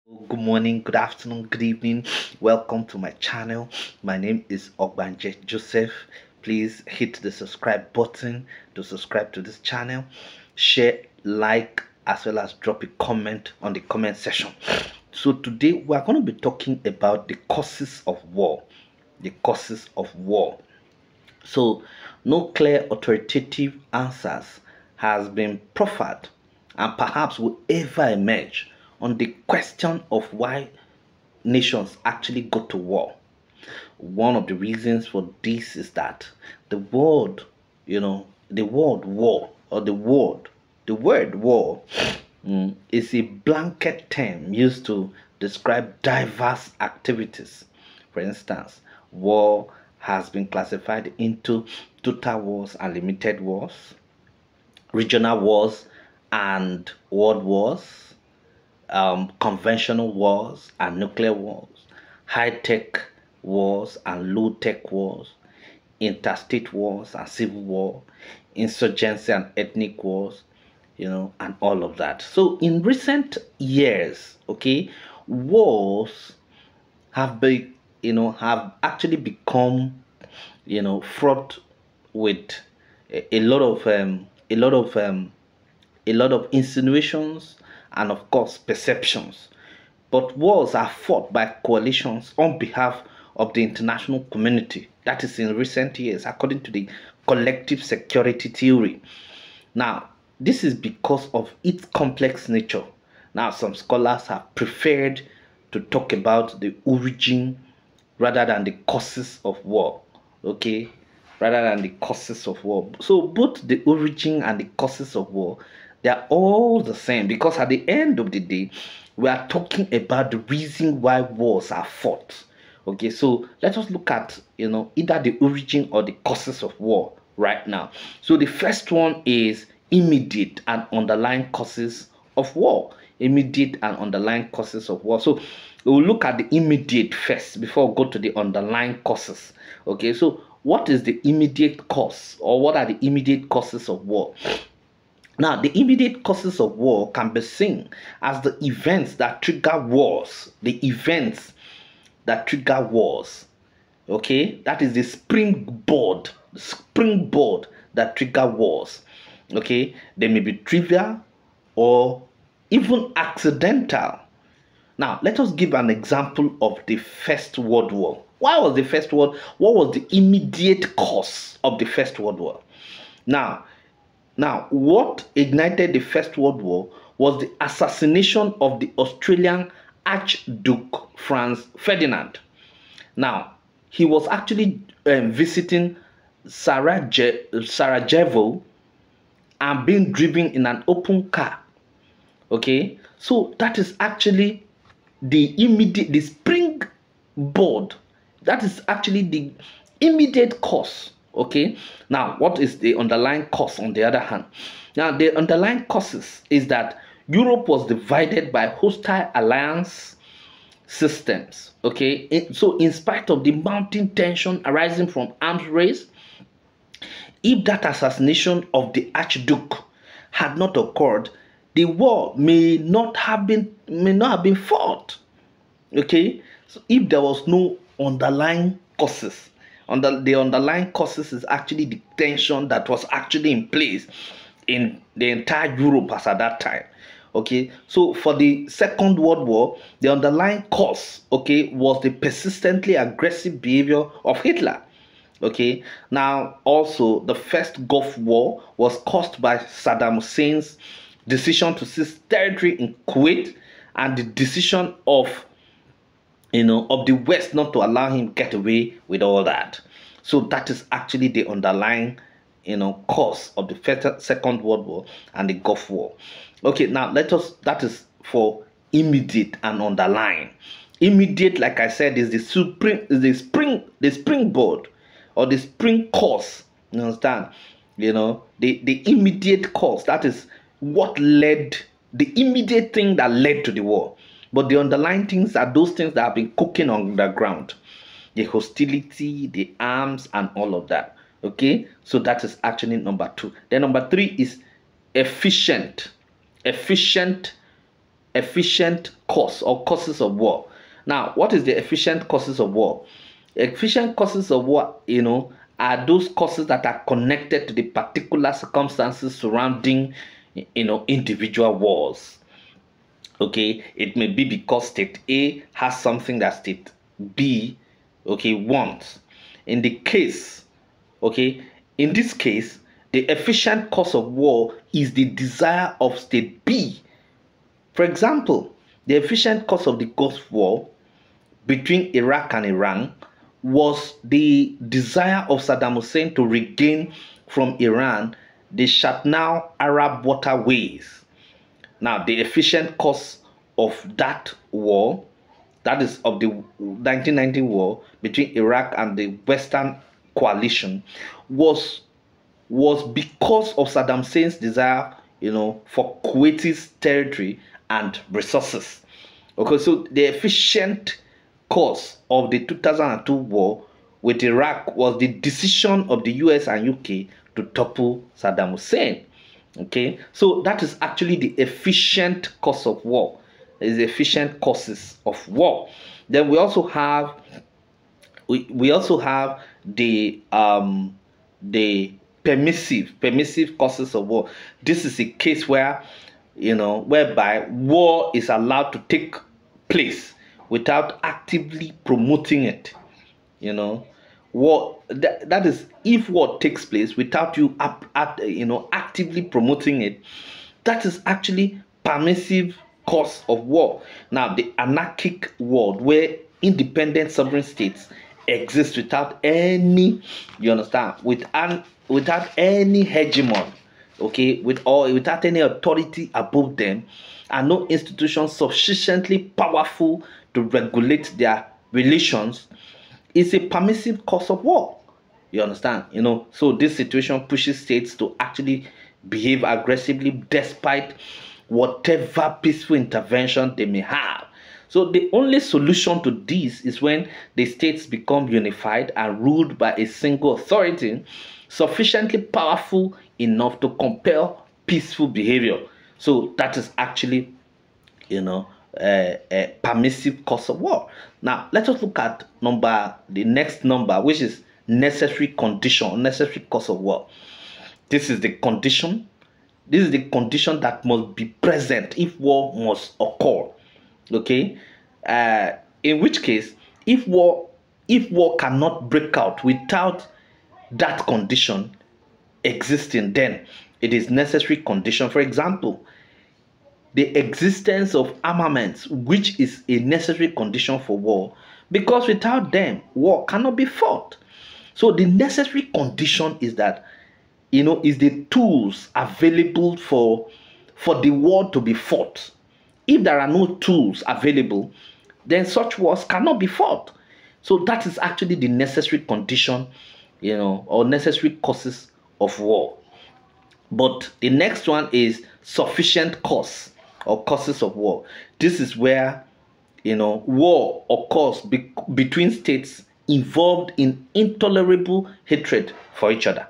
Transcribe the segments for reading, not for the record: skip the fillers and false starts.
Good morning, good afternoon, good evening. Welcome to my channel. My name is Ogbanje Joseph. Please hit the subscribe button to subscribe to this channel. Share, like, as well as drop a comment on the comment section. So today we are going to be talking about the causes of war. The causes of war. So no clear authoritative answers has been proffered and perhaps will ever emerge on the question of why nations actually go to war. One of the reasons for this is that the word, the word war or the word war is a blanket term used to describe diverse activities. For instance, war has been classified into total wars and limited wars, regional wars and world wars, conventional wars and nuclear wars, high-tech wars and low-tech wars, interstate wars and civil war, insurgency and ethnic wars, and all of that. So in recent years, okay, wars have actually become, fraught with a lot of a lot of insinuations and of course perceptions. But wars are fought by coalitions on behalf of the international community. That is in recent years, according to the collective security theory. Now, this is because of its complex nature. Now, some scholars have preferred to talk about the origin rather than the causes of war. Okay, rather than the causes of war. So both the origin and the causes of war, they are all the same, because at the end of the day, we are talking about the reason why wars are fought. Okay, so let us look at either the origin or the causes of war right now. So the first one is immediate and underlying causes of war. Immediate and underlying causes of war. So we'll look at the immediate first before we go to the underlying causes. Okay, so what is the immediate cause, or what are the immediate causes of war? Now, the immediate causes of war can be seen as the events that trigger wars. The events that trigger wars. Okay, that is the springboard that trigger wars. Okay, they may be trivial or even accidental. Now, let us give an example of the First World War. Why was the First World? What was the immediate cause of the First World War? Now, what ignited the First World War was the assassination of the Australian Archduke Franz Ferdinand. Now, he was actually visiting Sarajevo and being driven in an open car. Okay, so that is actually the springboard. That is actually the immediate cause. Okay, now what is the underlying cause on the other hand? Now the underlying causes is that Europe was divided by hostile alliance systems. Okay, so in spite of the mounting tension arising from arms race, if that assassination of the Archduke had not occurred, the war may not have been fought. Okay, so if there was no underlying causes, the underlying causes is actually the tension that was actually in place in the entire Europe as at that time. Okay, so for the Second World War, the underlying cause, okay, was the persistently aggressive behavior of Hitler. Okay, now also the first Gulf War was caused by Saddam Hussein's decision to seize territory in Kuwait and the decision of the West not to allow him get away with all that. So that is actually the underlying cause of the Second World War and the Gulf War. Okay, now that is for immediate and underlying. Immediate, like I said, is the springboard or the spring cause. You understand? The immediate cause, that is what led, the immediate thing that led to the war. But the underlying things are those things that have been cooking on the ground, the hostility, the arms, and all of that. Okay, so that is actually number two. Then number three is efficient efficient cause or causes of war. Now, what is the efficient causes of war? Efficient causes of war, are those causes that are connected to the particular circumstances surrounding, individual wars. Okay, it may be because state A has something that state B, wants. In the case, in this case, the efficient cause of war is the desire of state B. For example, the efficient cause of the Gulf War between Iraq and Iran was the desire of Saddam Hussein to regain from Iran the Shatnal Arab waterways. Now, the efficient cause of that war, that is of the 1990 war between Iraq and the Western coalition, was because of Saddam Hussein's desire, for Kuwaiti's territory and resources. Okay, so the efficient cause of the 2002 war with Iraq was the decision of the US and UK to topple Saddam Hussein. Okay, so that is actually the efficient cause of war. Is the efficient causes of war. Then we also have the permissive causes of war. This is a case where whereby war is allowed to take place without actively promoting it. War that is, if war takes place without you actively promoting it, that is actually permissive cause of war. Now, the anarchic world where independent sovereign states exist without any, without any hegemon, without any authority above them, and no institution sufficiently powerful to regulate their relations, is a permissive cause of war. You understand? So this situation pushes states to actually behave aggressively despite whatever peaceful intervention they may have. So the only solution to this is when the states become unified and ruled by a single authority sufficiently powerful enough to compel peaceful behavior. So that is actually, a permissive cause of war. Now, let us look at the next number, which is necessary condition, necessary cause of war. This is the condition. This is the condition that must be present if war must occur. Okay, in which case, if war cannot break out without that condition existing, then it is necessary condition. For example, the existence of armaments, which is a necessary condition for war, because without them, war cannot be fought. So the necessary condition is that, is the tools available for the war to be fought. If there are no tools available, then such wars cannot be fought. So that is actually the necessary condition, or necessary causes of war. But the next one is sufficient cause or causes of war. This is where, war occurs between states involved in intolerable hatred for each other.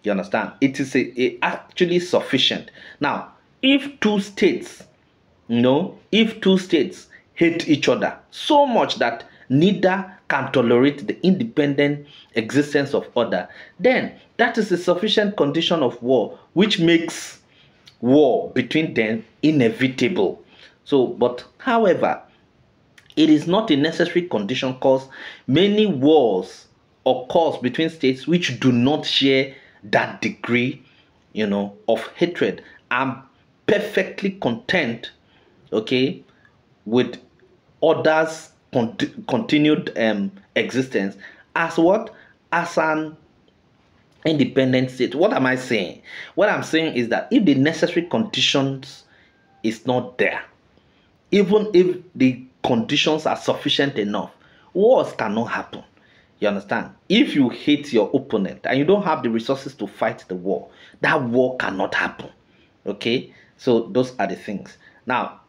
You understand? It is actually sufficient. Now, if two states hate each other so much that neither can tolerate the independent existence of other, then that is a sufficient condition of war, which makes war between them inevitable. So, but however, it is not a necessary condition, because many wars occur between states which do not share that degree, of hatred, and perfectly content, with others' continued existence as what? As an independent state. What am I saying? What I'm saying is that if the necessary conditions is not there, even if the conditions are sufficient enough, wars cannot happen. You understand? If you hate your opponent and you don't have the resources to fight the war, that war cannot happen. Okay? So those are the things. Now,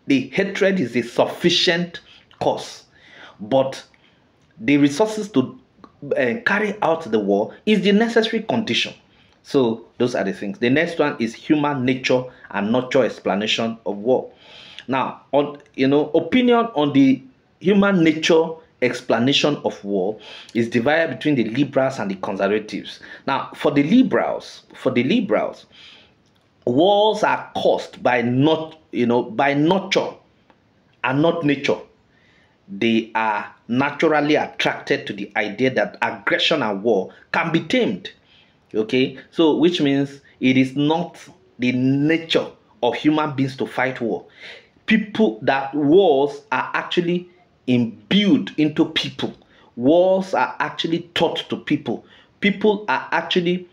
the hatred is a sufficient cause, but the resources to carry out the war is the necessary condition. So those are the things. The next one is human nature and nurture explanation of war. Now, on opinion on the human nature explanation of war is divided between the liberals and the conservatives. Now, for the liberals, wars are caused by by nurture and not nature. They are naturally attracted to the idea that aggression and war can be tamed. Okay, so which means it is not the nature of human beings to fight war. People that wars are actually imbued into people. Wars are actually taught to people. People are actually,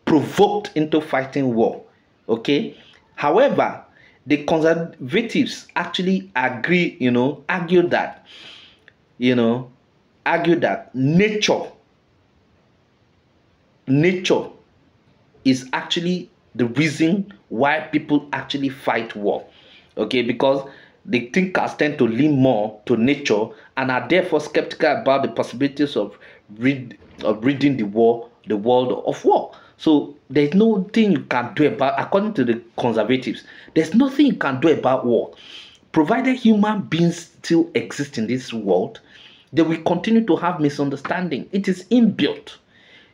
provoked into fighting war. Okay, however, the conservatives actually argue that, nature is actually the reason why people actually fight war. Okay, because the thinkers tend to lean more to nature and are therefore skeptical about the possibilities of ridding the world of war. So there's nothing you can do about, according to the conservatives, there's nothing you can do about war. Provided human beings still exist in this world, they will continue to have misunderstanding. It is inbuilt.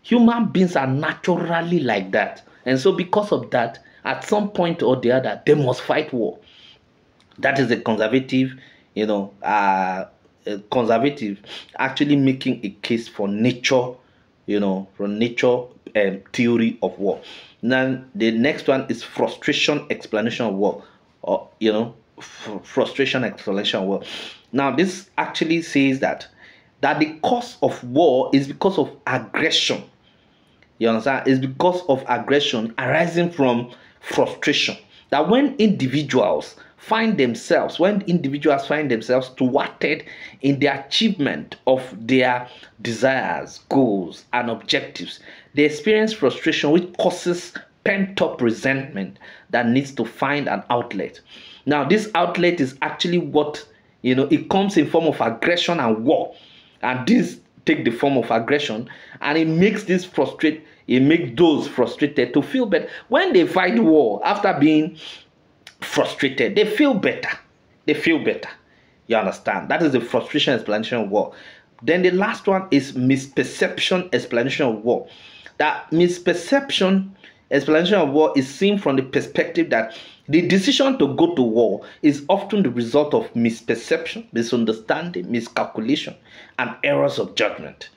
Human beings are naturally like that. And so because of that, at some point or the other, they must fight war. That is the conservative actually making a case for nature, theory of war. Now, the next one is frustration explanation of war, or frustration explanation of war. Now, this actually says that the cause of war is because of aggression. You understand? It's because of aggression arising from frustration. That when individuals find themselves thwarted in the achievement of their desires, goals, and objectives, they experience frustration, which causes pent-up resentment that needs to find an outlet. Now, this outlet is actually what, it comes in form of aggression and war. And this take the form of aggression, and it makes those frustrated to feel better. When they fight war after being frustrated, they feel better. You understand? That is the frustration explanation of war. Then the last one is misperception explanation of war. That misperception explanation of war is seen from the perspective that the decision to go to war is often the result of misperception, misunderstanding, miscalculation, and errors of judgment.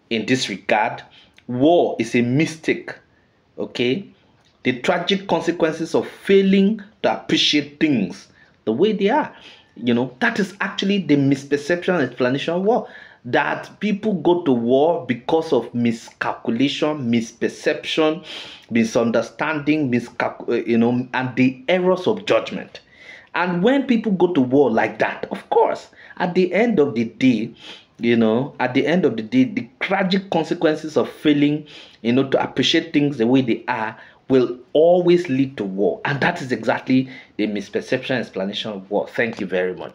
In this regard, war is a mistake, okay? The tragic consequences of failing to appreciate things the way they are. That is actually the misperception explanation of war. That people go to war because of miscalculation, misperception, misunderstanding, and the errors of judgment. And when people go to war like that, of course, at the end of the day, the tragic consequences of failing, to appreciate things the way they are will always lead to war. And that is exactly the misperception explanation of war. Thank you very much.